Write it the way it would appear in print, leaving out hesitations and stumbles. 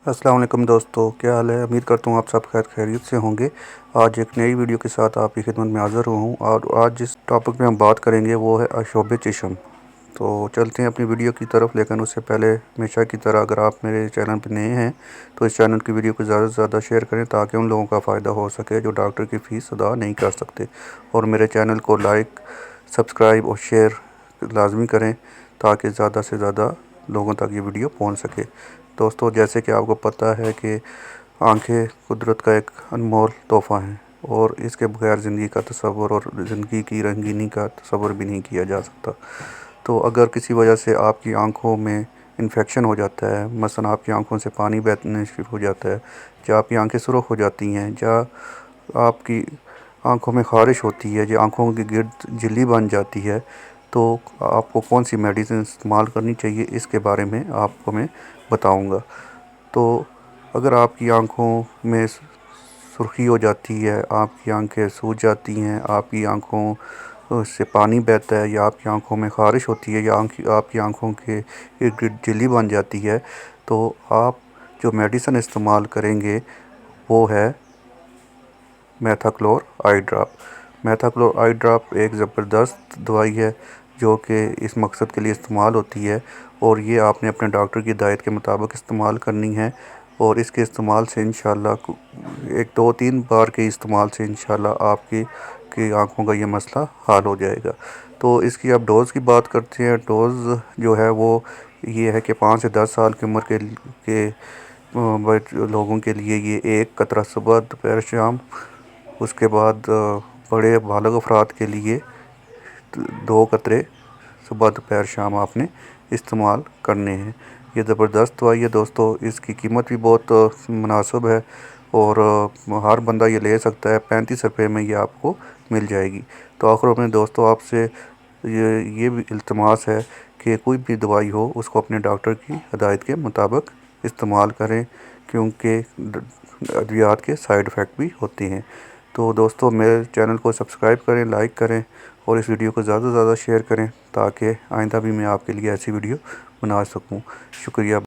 السلام علیکم دوستو، کیا حال ہے؟ امید کرتا ہوں آپ سب خیریت سے ہوں گے۔ آج ایک نئی ویڈیو کے ساتھ آپ کی خدمت میں حاضر ہوں اور آج جس ٹاپک میں ہم بات کریں گے وہ ہے آشوب چشم۔ تو چلتے ہیں اپنی ویڈیو کی طرف، لیکن اس سے پہلے ہمیشہ کی طرح اگر آپ میرے چینل پہ نئے ہیں تو اس چینل کی ویڈیو کو زیادہ سے زیادہ شیئر کریں تاکہ ان لوگوں کا فائدہ ہو سکے جو ڈاکٹر کی فیس ادا نہیں کر سکتے، اور میرے چینل کو لائک، سبسکرائب اور شیئر لازمی کریں تاکہ زیادہ سے زیادہ لوگوں تک یہ ویڈیو پہنچ سکے۔ دوستو، جیسے کہ آپ کو پتہ ہے کہ آنکھیں قدرت کا ایک انمول تحفہ ہیں اور اس کے بغیر زندگی کا تصور اور زندگی کی رنگینی کا تصور بھی نہیں کیا جا سکتا۔ تو اگر کسی وجہ سے آپ کی آنکھوں میں انفیکشن ہو جاتا ہے، مثلا آپ کی آنکھوں سے پانی بہنے شروع ہو جاتا ہے، یا آپ کی آنکھیں سرخ ہو جاتی ہیں، یا آپ کی آنکھوں میں خارش ہوتی ہے، یا آنکھوں کی گرد جلی بن جاتی ہے، تو آپ کو کون سی میڈیسن استعمال کرنی چاہیے اس کے بارے میں آپ کو میں بتاؤں گا۔ تو اگر آپ کی آنکھوں میں سرخی ہو جاتی ہے، آپ کی آنکھیں سوج جاتی ہیں، آپ کی آنکھوں سے پانی بہتا ہے، یا آپ کی آنکھوں میں خارش ہوتی ہے، یا آپ کی آنکھوں کے ارد گرد جلی بن جاتی ہے، تو آپ جو میڈیسن استعمال کریں گے وہ ہے میتھاکلور آئی ڈراپ۔ میتھاکلور آئی ڈراپ ایک زبردست دوائی ہے جو کہ اس مقصد کے لیے استعمال ہوتی ہے، اور یہ آپ نے اپنے ڈاکٹر کی ہدایت کے مطابق استعمال کرنی ہے، اور اس کے استعمال سے انشاءاللہ ایک 2-3 بار کے استعمال سے انشاءاللہ آپ کی آنکھوں کا یہ مسئلہ حل ہو جائے گا۔ تو اس کی اب ڈوز کی بات کرتے ہیں۔ ڈوز جو ہے وہ یہ ہے کہ 5 سے 10 سال کی عمر کے لوگوں کے لیے یہ 1 قطرہ صبح دوپہر شام، اس کے بعد بڑے بالغ افراد کے لیے 2 قطرے صبح دوپہر شام آپ نے استعمال کرنے ہیں۔ یہ زبردست دوائی ہے دوستو، اس کی قیمت بھی بہت مناسب ہے اور ہر بندہ یہ لے سکتا ہے۔ 35 روپے میں یہ آپ کو مل جائے گی۔ تو آخر میں دوستو آپ سے یہ بھی التماس ہے کہ کوئی بھی دوائی ہو اس کو اپنے ڈاکٹر کی ہدایت کے مطابق استعمال کریں، کیونکہ ادویات کے سائیڈ ایفیکٹ بھی ہوتے ہیں۔ تو دوستو میرے چینل کو سبسکرائب کریں، لائک کریں اور اس ویڈیو کو زیادہ سے زیادہ شیئر کریں تاکہ آئندہ بھی میں آپ کے لیے ایسی ویڈیو بنا سکوں۔ شکریہ۔